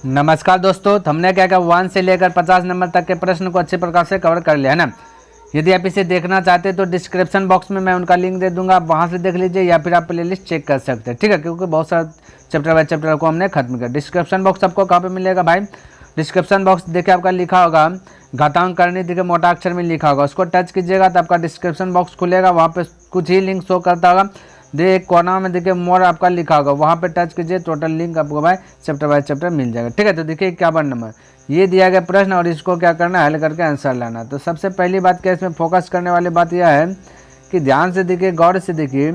नमस्कार दोस्तों, हमने क्या क्या 1 से लेकर 50 नंबर तक के प्रश्न को अच्छे प्रकार से कवर कर लिया है ना। यदि आप इसे देखना चाहते हैं तो डिस्क्रिप्शन बॉक्स में मैं उनका लिंक दे दूंगा, आप वहां से देख लीजिए या फिर आप प्लेलिस्ट चेक कर सकते हैं, ठीक है। क्योंकि बहुत सारा चैप्टर बाय चैप्टर को हमने खत्म किया। डिस्क्रिप्शन बॉक्स आपको कहाँ पे मिलेगा भाई? डिस्क्रिप्शन बॉक्स देखिए आपका लिखा होगा घातांक करनी, देखिए मोटा अक्षर में लिखा होगा, उसको टच कीजिएगा तो आपका डिस्क्रिप्शन बॉक्स खुलेगा। वहाँ पे कुछ ही लिंक शो करता होगा, देखिए एक कोना में देखिए मोर आपका लिखा होगा, वहाँ पे टच कीजिए, टोटल लिंक आपको भाई चैप्टर बाय चैप्टर मिल जाएगा, ठीक है। तो देखिए 51 नंबर ये दिया गया प्रश्न और इसको क्या करना है, हल करके आंसर लाना। तो सबसे पहली बात क्या इसमें फोकस करने वाली बात यह है कि ध्यान से देखिए, गौर से देखिए,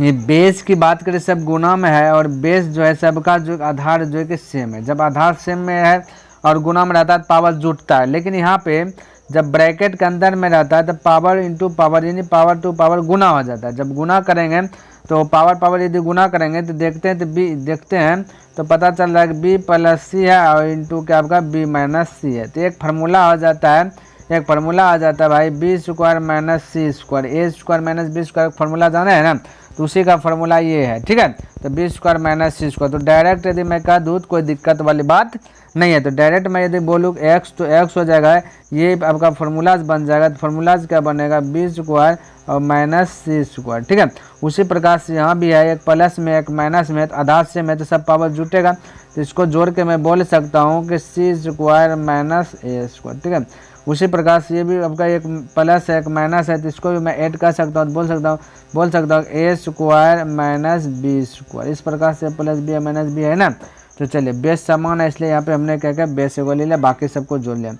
ये बेस की बात करें सब गुना में है और बेस जो है सबका जो आधार जो है कि सेम है। जब आधार सेम में है और गुना में रहता है तो पावर जुटता है, लेकिन यहाँ पे जब ब्रैकेट के अंदर में रहता है तो पावर इंटू पावर यानी पावर टू पावर गुना हो जाता है। जब गुना करेंगे तो पावर यदि गुना करेंगे तो देखते हैं तो पता चल रहा है कि बी प्लस सी है और इंटू क्या आपका बी माइनस सी है। तो एक फार्मूला आ जाता है भाई B square minus C square, A square minus B square formula जाना है ना, तो उसी का फार्मूला ये है, ठीक है। तो B square minus C square, तो डायरेक्ट यदि मैं कह दूँ कोई दिक्कत वाली बात नहीं है। तो डायरेक्ट मैं यदि बोलूँ एक्स तो एक्स हो जाएगा, ये आपका फार्मूलाज बन जाएगा। तो फार्मूलाज क्या बनेगा, बी स्क्वायर और माइनस सी स्क्वायर, ठीक है। उसी प्रकार से यहाँ भी है, एक प्लस में एक माइनस में, तो आधार से में तो सब पावर जुटेगा, तो इसको जोड़ के मैं बोल सकता हूँ कि सी स्क्वायर माइनस ए स्क्वायर, ठीक है। उसी प्रकार से ये भी आपका एक प्लस है एक माइनस है, तो इसको भी मैं ऐड कर सकता हूँ, बोल सकता हूँ ए स्क्वायर माइनस बी स्क्वायर। इस प्रकार से प्लस बी माइनस बी है ना। तो चलिए बेस समान है इसलिए यहाँ पे हमने क्या बेस को ले लिया, बाकी सबको जोड़ लिया।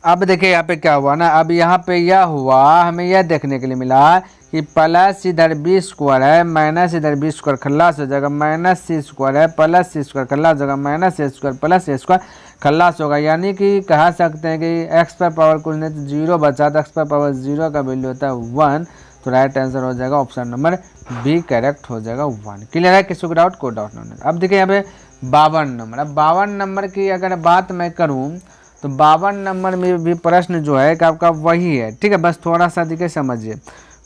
अब देखिए यहाँ पे क्या हुआ ना, अब यहाँ पे यह हुआ, हमें यह देखने के लिए मिला कि प्लस इधर बी स्क्वायर है माइनस इधर बी स्क्वायर खल्लास हो जाएगा, माइनस सी स्क्वायर है प्लस सी स्क्वायर खल्लास होगा, minus A square plus A square खल्लास होगा। यानी कि कह सकते हैं कि एक्स पर पावर कुछ नहीं तो जीरो बचा, तो एक्स पर पावर जीरो का वैल्यू होता है 1, तो राइट आंसर हो जाएगा ऑप्शन नंबर बी करेक्ट हो जाएगा 1। क्लियर है? किसी को डाउट? कोई डाउट नहीं। अब देखिए यहाँ पे 52 नंबर, अब 52 नंबर की अगर बात मैं करूँ तो 52 नंबर में भी प्रश्न जो है कि आपका वही है, ठीक है। बस थोड़ा सा देखिए समझिए,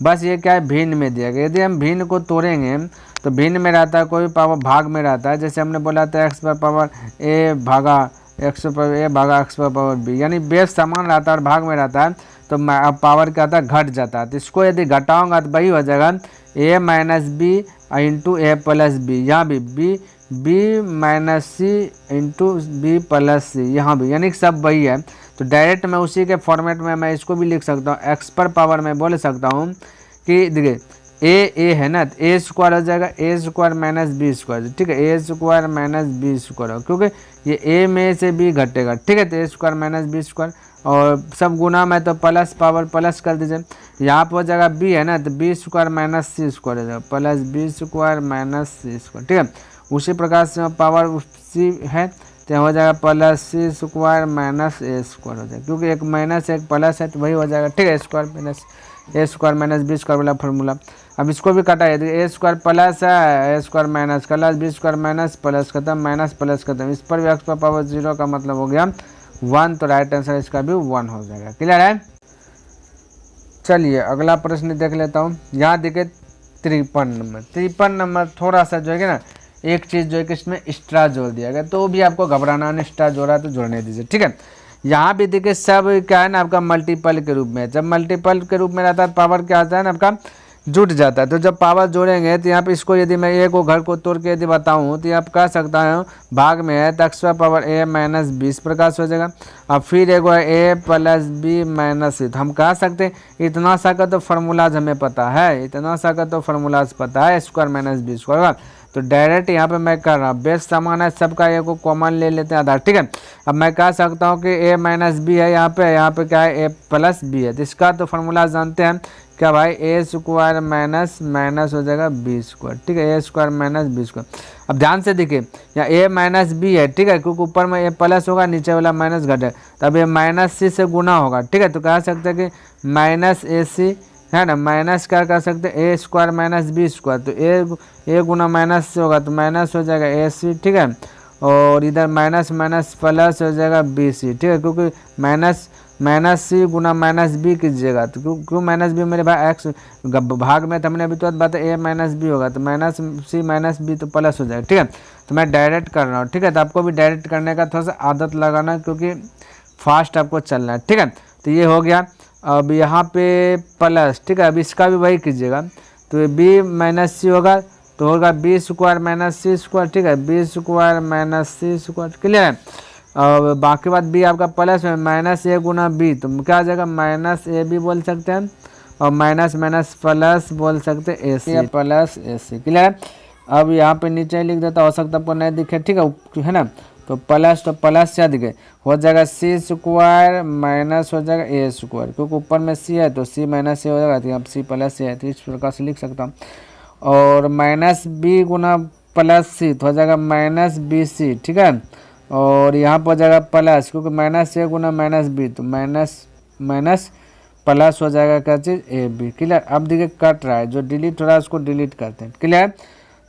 बस ये क्या है भिन्न में दिया गया। यदि हम भिन्न को तोड़ेंगे तो भिन्न में रहता है कोई पावर भाग में रहता है, जैसे हमने बोला था एक्स पर पावर ए भागा एक्स पर ए भागा एक्स पर पावर बी, यानी बेस समान रहता है और भाग में रहता है तो पावर क्या आता है घट जाता है। तो इसको यदि घटाऊंगा तो वही हो जाएगा ए माइनस बी इंटू ए प्लस बी, यहाँ भी बी माइनस सी इंटू बी प्लस सी, यहाँ भी, यानी कि सब वही है। तो डायरेक्ट मैं उसी के फॉर्मेट में मैं इसको भी लिख सकता हूँ, एक्स पर पावर में बोल सकता हूँ कि देखिए ए है ना, तो ए स्क्वायर हो जाएगा ए स्क्वायर माइनस बी स्क्वायर, ठीक है। A square minus B square, क्योंकि ये ए में से बी घटेगा, ठीक है। तो ए स्क्वायर माइनस बी स्क्वायर और सब गुना में तो प्लस पावर प्लस कर दीजिए, यहाँ पर हो जाएगा बी है ना, तो B square minus C square हो जाएगा plus B square minus C square, ठीक है। उसी प्रकार से पावर सी है तो हो जाएगा plus C square minus A square हो जाएगा, क्योंकि एक माइनस एक प्लस है तो वही हो जाएगा, ठीक है। Square minus A square minus B square वाला फार्मूला। अब इसको भी कटाइए, देखिए ए स्क्वायर प्लस है A square minus plus B square minus plus खत्म माइनस प्लस खत्म, इस पर भी एक्स पर पावर जीरो का मतलब हो गया 1, तो राइट आंसर इसका भी 1 हो जाएगा। क्लियर है? चलिए अगला प्रश्न देख लेता हूँ। यहाँ देखिए 53 नंबर थोड़ा सा जो है ना एक चीज़ जो है कि इसमें एक्स्ट्रा जोड़ दिया गया, तो भी आपको घबराना नहीं, एक्स्ट्रा जोड़ा है तो जोड़ने दीजिए, ठीक है। यहाँ भी देखिए सब क्या है ना आपका मल्टीपल के रूप में, जब मल्टीपल के रूप में रहता है पावर क्या आता है ना आपका जुट जाता है। तो जब पावर जोड़ेंगे तो यहाँ पे इसको यदि मैं ए को घर को तोड़ के यदि बताऊँ तो आप कह सकता हूँ भाग में है तो एक्स पर पावर ए माइनस 20 प्रकार से हो जाएगा। अब फिर एक ए प्लस बी माइनस सी, तो हम कह सकते हैं इतना सा का तो फार्मूलाज हमें पता है, इतना सा का तो फार्मूलाज पता है स्क्वायर माइनस बी स्क्वायर। तो डायरेक्ट यहाँ पे मैं कर रहा हूँ बेस समान है सबका, ए को कॉमन ले लेते हैं आधार, ठीक है। अब मैं कह सकता हूँ कि ए माइनस बी है, यहाँ पे क्या है ए प्लस बी है, तो इसका तो फार्मूला जानते हैं क्या भाई ए स्क्वायर माइनस माइनस हो जाएगा बी स्क्वायर, ठीक है। A square minus B square. अब ध्यान से देखिए यहाँ ए माइनस बी है, ठीक है, क्योंकि ऊपर में ए प्लस होगा नीचे वाला माइनस घटे, तब ये माइनस सी से गुना होगा, ठीक है। तो कह सकते हैं कि माइनस ए सी है ना, माइनस क्या कर सकते हैं ए स्क्वायर माइनस बी स्क्वायर, तो ए गुना माइनस से होगा तो माइनस हो जाएगा ए सी, ठीक है। और इधर माइनस माइनस प्लस हो जाएगा बी सी, ठीक है, क्योंकि माइनस माइनस सी गुना माइनस बी कीजिएगा, तो क्यों माइनस बी मेरे भाई, एक्स भाग में तो हमने अभी तो बात ए माइनस बी होगा, तो माइनस सी माइनस बी तो प्लस हो जाएगा, ठीक है। तो मैं डायरेक्ट कर रहा हूँ, ठीक है। तो आपको भी डायरेक्ट करने का थोड़ा सा आदत लगाना, क्योंकि फास्ट आपको चलना है, ठीक है। तो ये हो गया। अब यहाँ पे प्लस, ठीक है। अब इसका भी वही कीजिएगा, तो ये बी माइनस सी होगा, तो होगा B square minus C square, ठीक है। B square minus C square, clear है। और बाकी बात बी आपका प्लस में माइनस ए गुना बी, तो क्या आ जाएगा, माइनस ए बी बोल सकते हैं, और माइनस माइनस प्लस बोल सकते हैं ए सी प्लस ए सी, क्लियर है। अब यहाँ पे नीचे लिख देता, हो सकता है आपको नहीं दिखे, ठीक है ना। तो प्लस क्या दिखे, हो जाएगा सी स्क्वायर माइनस हो जाएगा ए स्क्वायर, क्योंकि ऊपर में सी है तो सी माइनस ए हो जाएगा, तो यहाँ सी प्लस ए है, तो इस प्रकार से लिख सकता हूँ। और माइनस बी गुना प्लस सी तो हो जाएगा माइनस बी सी, ठीक है। और यहाँ पर हो जाएगा प्लस, क्योंकि माइनस ए गुना माइनस बी, तो माइनस प्लस हो जाएगा क्या चीज़, ए बी, क्लियर। अब देखिए कट रहा है, जो डिलीट हो रहा है उसको डिलीट करते हैं, क्लियर।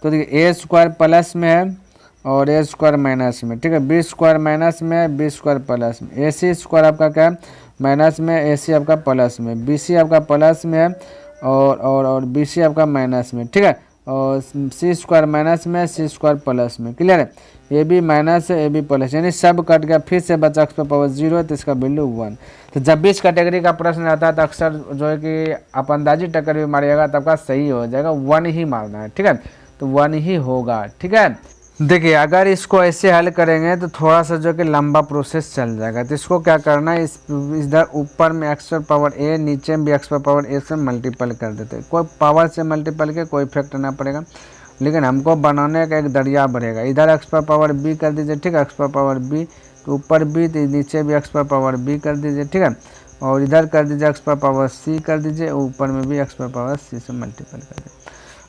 तो देखिए ए स्क्वायर प्लस में है और ए स्क्वायर माइनस में, ठीक है। बी स्क्वायर माइनस में है, बी स्क्वायर प्लस में, ए सी स्क्वायर आपका क्या है, माइनस में, ए सी आपका प्लस में, बी सी आपका प्लस में है, और बी सी आपका माइनस में, ठीक है। और सी स्क्वायर माइनस में, सी स्क्वायर प्लस में, क्लियर है। ए बी माइनस है, ए बी प्लस, यानी सब कट गया, फिर से बचा एक्स पावर 0 है, तो इसका वैल्यू 1। तो जब भी इस कैटेगरी का प्रश्न आता है तो अक्सर जो है कि आप अंदाजी टक्कर भी मारिएगा तो आपका सही हो जाएगा, 1 ही मारना है, ठीक है। तो 1 ही होगा, ठीक है। देखिए अगर इसको ऐसे हल करेंगे तो थोड़ा सा जो कि लंबा प्रोसेस चल जाएगा। तो इसको क्या करना है, इधर ऊपर में एक्स पावर ए, नीचे में भी एक्स पावर ए से मल्टीपल कर देते हैं। कोई पावर से मल्टीपल के कोई इफेक्ट ना पड़ेगा, लेकिन हमको बनाने का एक दरिया बढ़ेगा। इधर एक्स पावर बी कर दीजिए, ठीक है, एक्स पावर बी, तो ऊपर बी तो नीचे भी एक्स पावर बी कर दीजिए, ठीक है। और इधर कर दीजिए एक्स पावर सी कर दीजिए, ऊपर में भी एक्स पावर सी से मल्टीपल कर दीजिए।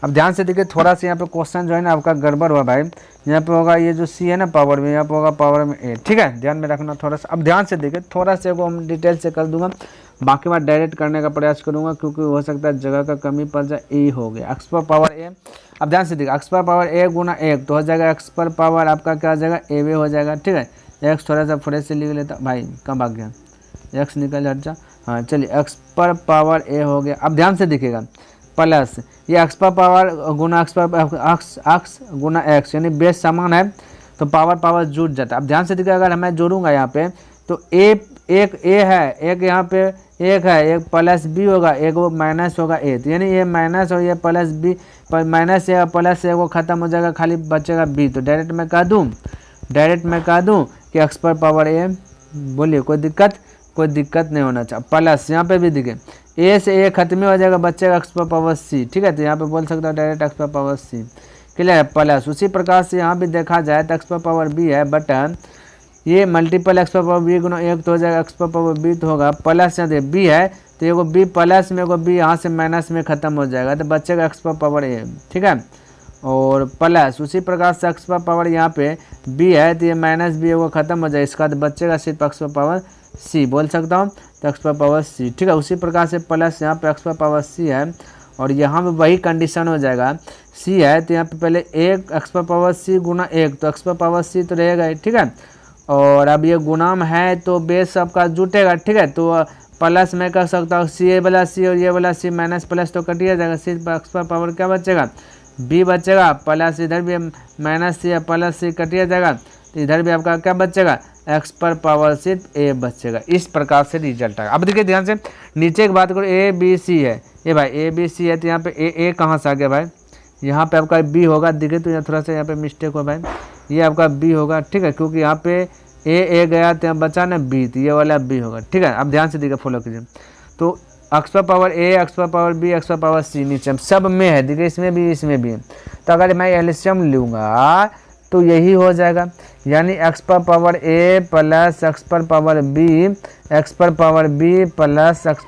अब ध्यान से देखिए, थोड़ा सा यहाँ पे क्वेश्चन जो है ना आपका गड़बड़ हुआ भाई। यहाँ पे होगा ये जो सी है ना पावर में, यहाँ पे होगा पावर में ए, ठीक है, ध्यान में रखना थोड़ा सा। अब ध्यान से देखिए, थोड़ा सा को हम डिटेल से कर दूंगा, बाकी बात डायरेक्ट करने का प्रयास करूंगा, क्योंकि हो सकता है जगह का कमी पड़ जाए। ए हो गया एक्स पर पावर ए। अब ध्यान से देखिए, एक्स पर पावर ए गुना 1 तो हो जाएगा एक्स पर पावर आपका क्या हो जाएगा, ए वे हो जाएगा, ठीक है। एक्स थोड़ा सा फ्रेश से लिख लेता भाई, कम भाग गया, एक्स निकल हट जा, हाँ चलिए, एक्स पर पावर ए हो गया। अब ध्यान से दिखेगा प्लस ये एक्स पर पावर गुना एक्स गुना एक्स, यानी बेस समान है तो पावर जुड़ जाता है। अब ध्यान से देखिए, अगर मैं जोड़ूंगा यहाँ पे तो एक ए है, एक यहाँ पे एक है, एक प्लस बी होगा, एक वो माइनस होगा ए, तो यानी ये माइनस और ये प्लस बी, माइनस ए और प्लस ए वो खत्म हो जाएगा, खाली बचेगा बी। तो डायरेक्ट मैं कह दूँ कि एक्स पर पावर ए, बोलिए कोई दिक्कत नहीं होना चाहिए। प्लस यहाँ पे भी दिखे, ए से ए खत्म हो जाएगा, बचेगा एक्स पर पावर सी, ठीक है। तो यहाँ पे बोल सकता हूँ डायरेक्ट एक्स पर पावर सी, क्लियर है। प्लस उसी प्रकार से यहाँ भी देखा जाए तो एक्स पर पावर बी है, बट ये मल्टीपल एक्स पर पावर बी गुना 1 तो हो जाएगा एक्स पर पावर बी, तो होगा प्लस यहाँ बी है तो एगो बी प्लस में एगो बी यहाँ से माइनस में खत्म हो जाएगा, तो बचेगा एक्स पर पावर ए, ठीक है। और प्लस उसी प्रकार से एक्स पर पावर यहाँ पे बी है तो ये माइनस बी एगो खत्म हो जाएगा, इसका तो बचेगा सिर्फ एक्स पर पावर सी बोल सकता हूँ, तो एक्स पर पावर सी, ठीक है। उसी प्रकार से प्लस यहाँ पे एक्स पर पावर सी है, और यहाँ पे वही कंडीशन हो जाएगा, सी है तो यहाँ पे पहले एक एक्स पर पावर सी गुना 1 तो एक्स पर पावर सी तो रहेगा, ठीक है। और अब ये गुणाम है तो बेस आपका जुटेगा, ठीक है। तो प्लस में कर सकता हूँ सी ए वाला सी और ये वाला सी, माइनस प्लस तो कटिया जाएगा, सिर्फ एक्स पर पावर क्या बचेगा, बी बचेगा, प्लस इधर भी माइनस सी या प्लस सी कटिया जाएगा, तो इधर भी आपका क्या बचेगा, एक्स पर पावर सिर्फ ए बचेगा। इस प्रकार से रिजल्ट आएगा। अब देखिए ध्यान से, नीचे की बात करो, ए बी सी है, ये भाई ए बी सी है, तो यहाँ पे ए कहाँ से आ गया भाई, यहाँ पे आपका बी होगा, दिखे तो यहाँ थोड़ा सा यहाँ पे मिस्टेक हो भाई, ये आपका बी होगा, ठीक है, क्योंकि यहाँ पे ए गया तो यहाँ बचा ना बी, तो ये वाला बी होगा, ठीक है। अब ध्यान से देखिए, फॉलो कीजिए, तो एक्स पर पावर ए, एक्स पर पावर बी, एक्स पर पावर सी नीचे सब में है, देखिए इसमें भी है। तो अगर मैं एलसीएम लूँगा तो यही हो जाएगा, यानी एक्स पर पावर ए प्लस एक्स पर पावर बी, एक्स पर पावर बी प्लस एक्स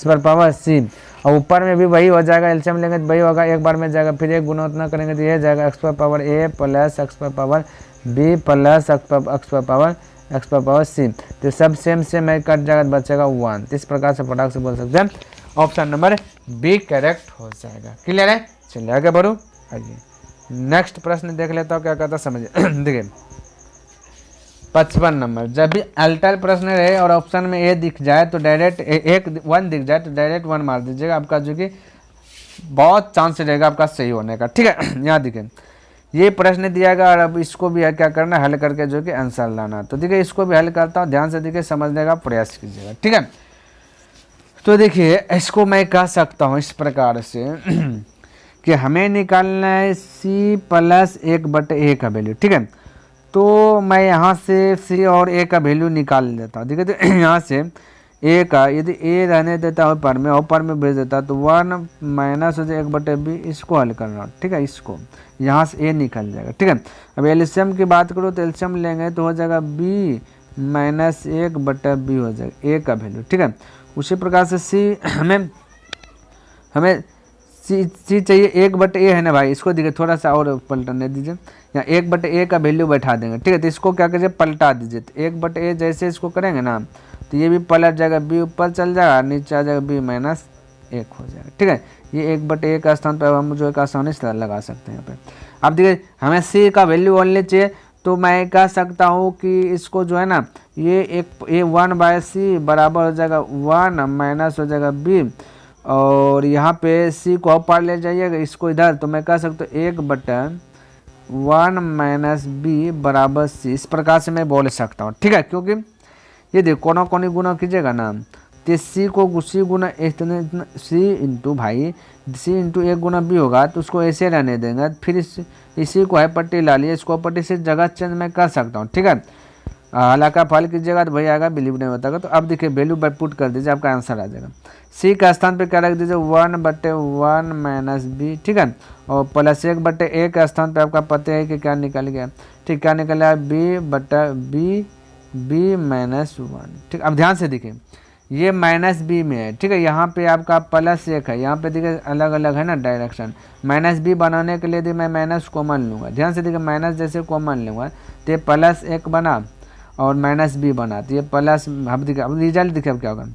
पर पावर सी, और ऊपर में भी वही हो जाएगा, एलसीएम लेंगे तो वही होगा, एक बार में जाएगा, फिर एक गुना उतना करेंगे तो ये जाएगा एक्स पर पावर ए प्लस एक्स पर पावर बी प्लस एक्स पर पावर सी, तो सब सेम है, कट जाएगा तो बचेगा 1। इस प्रकार से फटाक से बोल सकते हैं ऑप्शन नंबर बी करेक्ट हो जाएगा, क्लियर है। चलिए आगे बढ़ो, आइए नेक्स्ट प्रश्न देख लेता हूँ क्या कहता समझिए। देखिए 55 नंबर। जब भी अल्टर प्रश्न रहे और ऑप्शन में ए दिख जाए तो डायरेक्ट एक 1 दिख जाए तो डायरेक्ट 1 मार दीजिएगा, आपका जो कि बहुत चांस रहेगा आपका सही होने का। ठीक है, यहाँ देखिए ये प्रश्न दिया गया और अब इसको भी क्या करना, हल करके जो कि आंसर लाना। तो देखिए इसको भी हल करता हूँ, ध्यान से देखिए, समझने का प्रयास कीजिएगा। ठीक है, तो देखिए इसको मैं कह सकता हूँ इस प्रकार से कि हमें निकालना है सी प्लस 1/a का वैल्यू। ठीक है, तो मैं यहाँ से सी और ए का वैल्यू निकाल देता हूँ। ठीक है, तो यहाँ से ए का यदि ए रहने देता है ऊपर में भेज देता तो 1 माइनस हो जाए 1/b, इसको हल करना। ठीक है, इसको यहाँ से ए निकल जाएगा। ठीक है, अब एलसीएम की बात करो तो एलसीएम लेंगे तो हो जाएगा b माइनस 1/b हो जाएगा ए का वैल्यू। ठीक है, उसी प्रकार से सी हमें सी चाहिए 1/a है ना भाई, इसको देखिए थोड़ा सा और पलटने दीजिए, यहाँ 1/a का वैल्यू बैठा देंगे। ठीक है, तो इसको क्या कीजिए पलटा दीजिए, तो 1/a जैसे इसको करेंगे ना तो ये भी पलट जाएगा, b ऊपर चल जाएगा, नीचे आ जाएगा b माइनस 1 हो जाएगा। ठीक है, ये 1/a का स्थान पर हम जो एक आसानी से लगा सकते हैं यहाँ पे। अब देखिए हमें c का वैल्यू ओनली चाहिए, तो मैं कह सकता हूँ कि इसको जो है ना ये 1/c बराबर हो जाएगा 1 माइनस हो जाएगा b, और यहाँ पे c को ऊपर ले जाइएगा इसको इधर, तो मैं कह सकता हूँ 1/1 माइनस b बराबर c, इस प्रकार से मैं बोल सकता हूँ। ठीक है, क्योंकि ये देखो कोना कोनी गुना कीजिएगा ना तो सी को सी गुना इतना सी इंटू भाई सी इंटू 1 गुना b होगा, तो उसको ऐसे रहने देंगे, फिर इसी को है पट्टी ला लिया, इसको पट्टी से जगह चेंज मैं कर सकता हूँ। ठीक है, हालांकि आप हल कीजिएगा तो भाई आएगा, बिलीव नहीं होता। तो अब देखिए वैल्यू पुट कर दीजिए, आपका आंसर आ जाएगा। सी का स्थान पे क्या रख दीजिए 1/1 माइनस बी। ठीक है, और प्लस 1/a का स्थान पे आपका पता है कि क्या निकल गया। ठीक, क्या निकल गया b माइनस 1। ठीक, अब ध्यान से देखिए ये माइनस b में है। ठीक है, यहाँ पे आपका प्लस 1 है, यहाँ पे देखिए अलग अलग है ना डायरेक्शन। माइनस b बनाने के लिए यदि मैं माइनस कॉमन लूँगा, ध्यान से देखिए माइनस जैसे कॉमन लूँगा तो ये प्लस 1 बना और माइनस b बना, तो ये प्लस, अब देखिए अब रिजल्ट देखिए अब क्या होगा,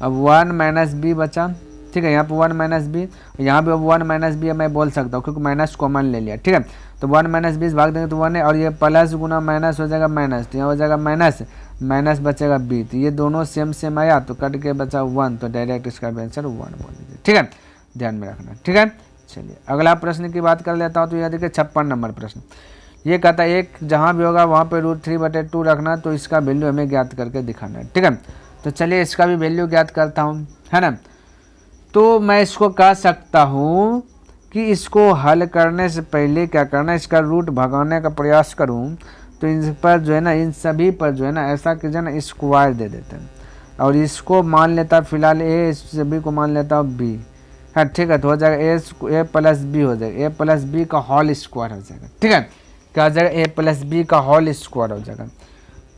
अब 1 माइनस b बचा। ठीक है, यहाँ पे 1 माइनस b, यहाँ पे 1 माइनस b मैं बोल सकता हूँ क्योंकि माइनस कॉमन ले लिया। ठीक है, तो 1 माइनस 20 भाग देंगे तो 1 है, और ये प्लस गुना माइनस हो जाएगा माइनस, तो यहाँ हो जाएगा माइनस माइनस बचेगा b, तो ये दोनों सेम आया तो कट के बचा 1, तो डायरेक्ट इसका आंसर 1 बोल दीजिए। ठीक है, ध्यान में रखना। ठीक है, चलिए अगला प्रश्न की बात कर लेता हूँ। तो यह देखिए 56 नंबर प्रश्न, ये कहता है एक जहाँ भी होगा वहाँ पे √3/2 रखना, तो इसका वैल्यू हमें ज्ञात करके दिखाना है। ठीक है, तो चलिए इसका भी वैल्यू ज्ञात करता हूँ, है ना। तो मैं इसको कह सकता हूँ कि इसको हल करने से पहले क्या करना है, इसका रूट भगाने का प्रयास करूँ तो इन पर जो है ना, इन सभी पर जो है ना ऐसा कीजिए ना स्क्वायर दे देते हैं, और इसको मान लेता फिलहाल ए, इस सभी को मान लेता हूँ बी। हाँ ठीक है, तो हो जाएगा ए प्लस बी हो जाएगा, ए प्लस बी का होल स्क्वायर हो जाएगा। ठीक है, क्या हो जाएगा, ए प्लस बी का होल स्क्वायर हो जाएगा।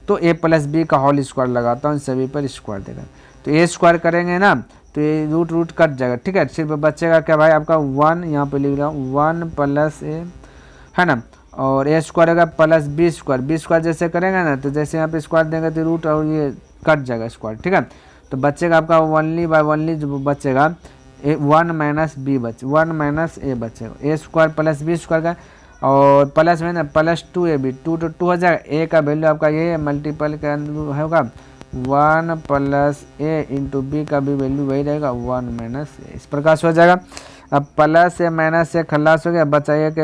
तो ए प्लस बी का होल स्क्वायर लगाता हूँ, इन सभी पर स्क्वायर देगा, तो ए स्क्वायर करेंगे ना तो ये रूट कट जाएगा। ठीक है, सिर्फ बचेगा क्या भाई आपका 1, यहाँ पे लिख रहा हूँ 1 प्लस ए, है ना, और ए स्क्वायर होगा प्लस बी स्क्वायर जैसे करेंगे ना तो जैसे यहाँ पे स्क्वायर देंगे तो रूट और ये कट जाएगा स्क्वायर। ठीक है, तो बचेगा आपका ओनली जो बचेगा 1 माइनस बी 1 माइनस ए बचेगा, ए स्क्वायर प्लस बी स्क्वायर का, और प्लस में ना प्लस 2ab 2 हो जाएगा। ए का वैल्यू आपका ये मल्टीपल का होगा 1 प्लस ए इंटू बी का भी वैल्यू वही रहेगा 1 माइनस ए, इस प्रकार से हो जाएगा। अब प्लस ए माइनस से खलास हो गया, बचा एक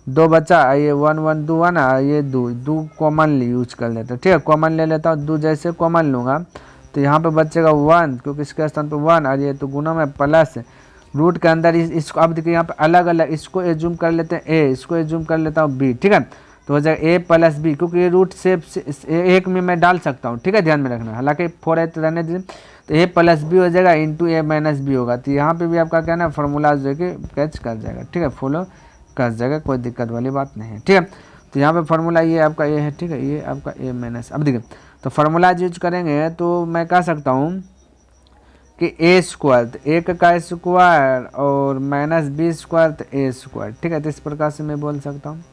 2 बचा, ये 1 1 2 1 ये 2 कॉमन यूज कर लेते हैं। ठीक है, कॉमन ले लेता हूँ, 2 जैसे कॉमन लूँगा तो यहाँ पे बचेगा 1, क्योंकि इसके स्थान पे 1, और ये तो गुना में प्लस रूट के अंदर इसको, अब देखिए यहाँ पे अलग अलग इसको एज्यूम कर लेते हैं ए, इसको एज्यूम कर लेता हूँ बी। ठीक है, तो हो जाएगा ए प्लस बी, क्योंकि ये रूट से एक में मैं डाल सकता हूँ। ठीक है, ध्यान में रखना, हालांकि 4 है तो रहने दीजिए, तो ए प्लस बी हो जाएगा इंटू ए माइनस बी होगा, तो यहाँ पे भी आपका क्या ना फॉर्मूला जो है कि कैच कर जाएगा। ठीक है, फॉलो कर जाएगा, कोई दिक्कत वाली बात नहीं है। ठीक है, तो यहाँ पे फार्मूला ये आपका ए है। ठीक है, ये आपका ए माइनस, अब देखिए तो फार्मूला यूज करेंगे तो मैं कह सकता हूँ कि ए स्क्वायर, तो एक का स्क्वायर और माइनस बी स्क्वायर तो ए स्क्वायर। ठीक है, तो इस प्रकार से मैं बोल सकता हूँ,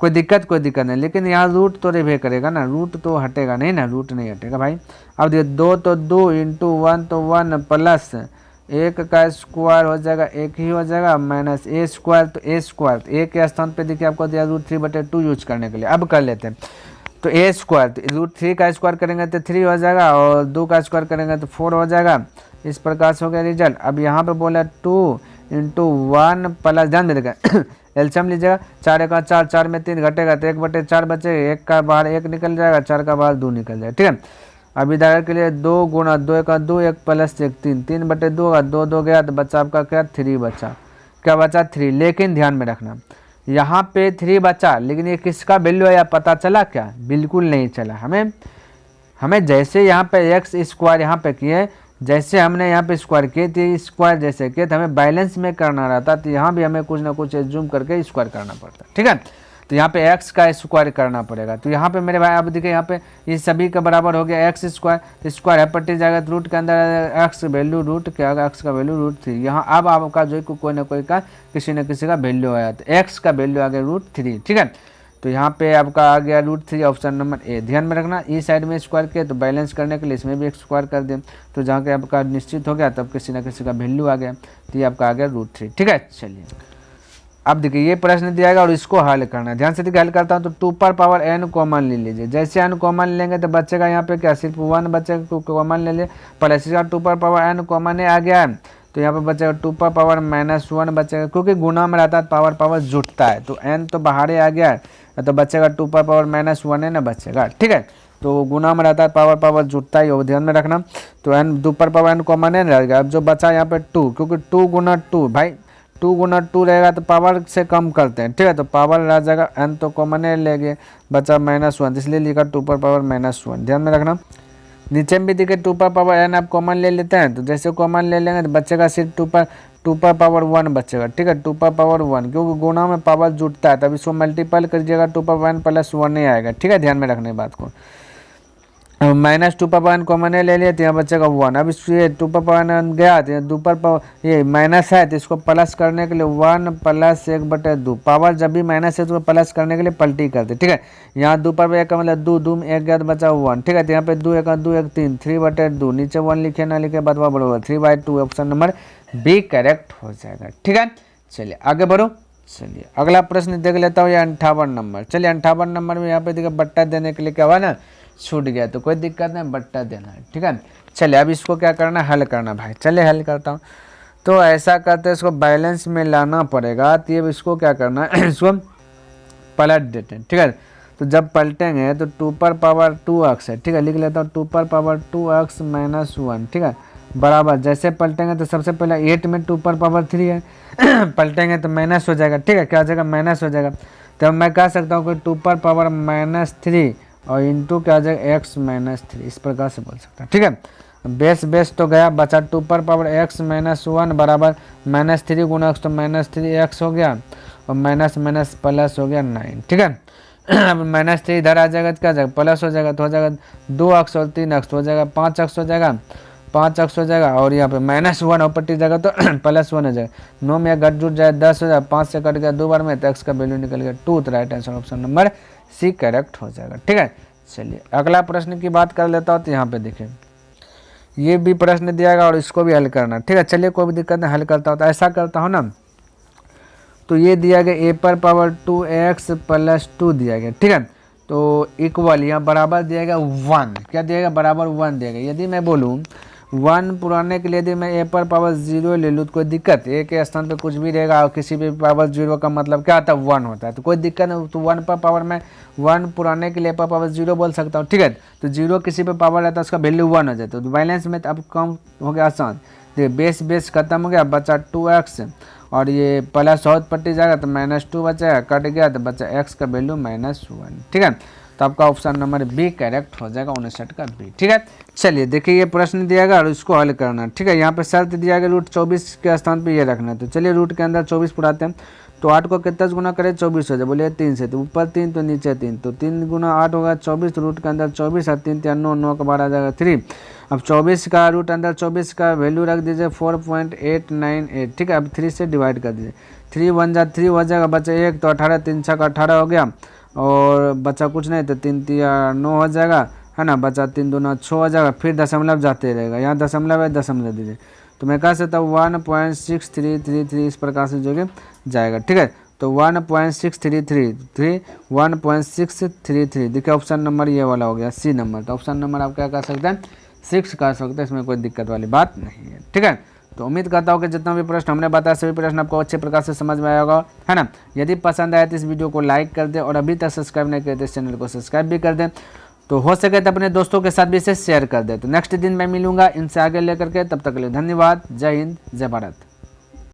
कोई दिक्कत नहीं, लेकिन यहाँ रूट तो रिवे करेगा ना, रूट तो हटेगा नहीं ना, रूट नहीं हटेगा भाई। अब देखिए 2 तो 2 इंटू 1 तो 1 प्लस एक का स्क्वायर हो जाएगा एक ही हो जाएगा माइनस ए स्क्वायर, तो ए स्क्वायर तो ए के स्थान पे देखिए आपको दिया √3/2 यूज करने के लिए। अब कर लेते हैं तो ए स्क्वायर तो √3 का स्क्वायर करेंगे तो 3 हो जाएगा और 2 का स्क्वायर करेंगे तो 4 हो जाएगा। इस प्रकार से हो गया रिजल्ट। अब यहाँ पे बोला 2 × 1 प्लस, ध्यान में देगा एलसीएम लीजिएगा, 4 का 4, 4 में 3 घटेगा तो 1/4 बचेगा, 1 का बाहर 1 निकल जाएगा, 4 का बाहर 2 निकल जाएगा, ठीक है। अब इधर के लिए 2 × 2 का 2, 1 + 1 3, 3/2 होगा, 2 2 गया तो बच्चा आपका क्या 3 बचा, क्या बचा 3। लेकिन ध्यान में रखना यहाँ पे 3 बचा, लेकिन ये किसका वैल्यू है पता चला क्या, बिल्कुल नहीं चला। हमें जैसे यहाँ पे एक्स स्क्वायर यहाँ पे किए, जैसे हमने यहाँ पे स्क्वायर किए थे, स्क्वायर जैसे किए तो हमें बैलेंस में करना रहता, तो यहाँ भी हमें कुछ ना कुछ जूम करके स्क्वायर करना पड़ता, ठीक है। तो यहाँ पे x का स्क्वायर करना पड़ेगा। तो यहाँ पे मेरे भाई अब देखिए यहाँ पे ये सभी का बराबर हो गया x स्क्वायर, तो स्क्वायर है पट्टी जाएगा तो रूट के अंदर x वैल्यू रूट क्या होगा, x का वैल्यू √3। यहाँ अब आपका जो कोई ना कोई का किसी न किसी का वैल्यू आया, तो x का वैल्यू आ गया √3, ठीक है। तो यहाँ पे आपका आ गया √3, ऑप्शन नंबर ए। ध्यान में रखना इस साइड में स्क्वायर किया तो बैलेंस करने के लिए इसमें भी एक स्क्वायर कर दें, तो जहाँ के आपका निश्चित हो गया तब किसी न किसी का वैल्यू आ गया, तो ये आपका आ गया √3, ठीक है। चलिए अब देखिए ये प्रश्न दिया गया और इसको हल करना है। ध्यान से देखिए हल करता हूँ तो 2 n कॉमन ले लीजिए। जैसे n कॉमन लेंगे तो बचेगा यहाँ पे क्या, सिर्फ 1 बचेगा, 2 कॉमन ले लिए, प्लस इसका 2 n कॉमन आ गया है तो यहाँ पे बचेगा 2 -1 बचेगा, क्योंकि गुना में रहता है पावर जुटता है, तो n तो बाहर आ गया है तो बचेगा 2 -1 है ना बचेगा, ठीक है। तो गुना में रहता है पावर जुटता ही हो, ध्यान में रखना। तो n 2 n कॉमन है रहेगा। अब जो बचा यहाँ पे 2, क्योंकि 2 × 2 भाई 2 × 2 रहेगा तो पावर से कम करते हैं, ठीक है। तो पावर रह जाएगा n तो कॉमन है लेंगे, बचा -1, इसलिए लिखा 2 -1। ध्यान में रखना नीचे में भी देखिए 2 n आप कॉमन ले लेते हैं, तो जैसे कॉमन ले लेंगे तो बचेगा सिर्फ 2 1 बचेगा, ठीक है। 2 1 क्योंकि गुना में पावर जुटता है, तब इसको मल्टीपल करिएगा 2 n + 1 ही आएगा, ठीक है। ध्यान में रखने बात को। -2 n कॉमन ले लिया तो यहाँ बचेगा 1। अब इस ये 2 n गया तो ये माइनस है तो इसको प्लस करने के लिए 1 + 1/2, पावर जब भी माइनस है तो प्लस करने के लिए पलटी करते, ठीक है। यहाँ 2 पर 1 का मतलब 2, 2 में 1 गया तो बचा 1, ठीक है। तो यहाँ पे 2 1 2 1 3, 3/2, नीचे 1 लिखे ना लिखे बदवा बराबर 3/2, ऑप्शन नंबर बी करेक्ट हो जाएगा, ठीक है। चलिए आगे बढ़ो। चलिए अगला प्रश्न देख लेता हूँ, ये 58 नंबर। चलिए 58 नंबर में यहाँ पे देखिए बट्टा देने के लिए क्या हुआ ना, छूट गया, तो कोई दिक्कत नहीं, बट्टा देना है, ठीक है। चलिए अब इसको क्या करना, हल करना भाई। चलिए हल करता हूँ। तो ऐसा करते हैं, इसको बैलेंस में लाना पड़ेगा, तो ये इसको क्या करना है इसको पलट देते हैं, ठीक है। तो जब पलटेंगे तो 2 2x है, ठीक है, लिख लेता हूँ 2 2x - 1, ठीक है, बराबर। जैसे पलटेंगे तो सबसे पहले 8 में 2 3 है पलटेंगे तो माइनस हो जाएगा, ठीक है, क्या हो जाएगा माइनस हो जाएगा। तो मैं कह सकता हूँ कि 2 -3 और इंटू क्या आ जाएगा x - 3, इस प्रकार से बोल सकता है, ठीक है। बेस तो गया, बचा 2 x - 1 बराबर -3 × x, तो -3x हो गया और माइनस प्लस हो गया 9, ठीक है। अब -3 इधर आ जाएगा तो क्या जाएगा प्लस हो जाएगा, तो हो जाएगा 2x और 3x तो हो जाएगा 5x हो जाएगा, 5x हो जाएगा, और यहाँ पे -1 और पट्टी जाएगा तो +1 हो जाएगा। 9 में घट जुट जाए 10 हो जाएगा, 5 से कट गया 2 बार में, तो x का वैल्यू निकल गया 2, तो right answer option number C correct हो जाएगा, ठीक है। चलिए अगला प्रश्न की बात कर लेता हूँ। तो यहाँ पे देखिए ये भी प्रश्न दिया गया और इसको भी हल करना, ठीक है। चलिए कोई भी दिक्कत नहीं, हल करता हूँ। तो ऐसा करता हूँ ना, तो ये दिया गया a 2x + 2 दिया गया, ठीक है। तो इक्वल यहाँ बराबर दिया गया 1, क्या दिया गया बराबर 1 दिया गया। यदि मैं बोलूँ 1 पुराने के लिए यदि मैं a पर पावर 0 ले लूँ तो कोई दिक्कत, a के स्थान पे कुछ भी रहेगा और किसी भी पावर 0 का मतलब क्या होता है 1 होता है, तो कोई दिक्कत नहीं। तो 1 पर पावर में 1 पुराने के लिए a पर पावर 0 बोल सकता हूँ, ठीक है। तो 0 किसी पे पावर रहता है उसका वैल्यू 1 हो जाता है। तो बैलेंस में तो अब कम हो गया आसान, देखिए बेस खत्म हो गया, बचा 2x और ये प्लस और पट्टी जाएगा तो -2 बचा, कट गया तो बचा x का वैल्यू -1, ठीक है। तो आपका ऑप्शन नंबर बी करेक्ट हो जाएगा, 59 का बी, ठीक है। चलिए देखिए ये प्रश्न दिया गया और इसको हल करना, ठीक है। यहाँ पे शर्त दिया गया √24 के स्थान पे ये रखना, तो चलिए रूट के अंदर 24 पुराते हैं। तो 8 को कितना से गुना करें 24 हो जाए, बोलिए 3 से, तो ऊपर 3 तो नीचे 3, तो 3 × 8 होगा 24, तो रूट के अंदर 24 और 3 3 9 9 का बार आ जाएगा 3। अब 24 का रूट अंदर 24 का वैल्यू रख दीजिए 4.898, ठीक है। अब 3 से डिवाइड कर दीजिए, 3 1 जा 3 हो जाएगा, बचा 1 तो 18, 3 6 का 18 हो गया और बचा कुछ नहीं, तो 3 3 9 हो जाएगा, है ना, बचा 3 2 9 6 हो जाएगा। फिर दशमलव जाते रहेगा, यहाँ दशमलव है दशमलव दीजिए, तो मैं कह सकता हूँ 1.6333 इस प्रकार से जो कि जाएगा। ठीक है, तो 1.6333 1.633, देखिए ऑप्शन नंबर ये वाला हो गया सी नंबर। तो ऑप्शन नंबर आप क्या कर सकते हैं 6 कर सकते हैं, इसमें कोई दिक्कत वाली बात नहीं है। ठीक है, तो उम्मीद करता हूँ कि जितना भी प्रश्न हमने बताया सभी प्रश्न आपको अच्छे प्रकार से समझ में आया होगा, है ना। यदि पसंद आए तो इस वीडियो को लाइक कर दें और अभी तक सब्सक्राइब नहीं किया तो इस चैनल को सब्सक्राइब भी कर दें। तो हो सके तो अपने दोस्तों के साथ भी इसे शेयर कर दें। तो नेक्स्ट दिन मैं मिलूंगा इनसे आगे लेकर के, तब तक के लिए धन्यवाद। जय हिंद, जय भारत।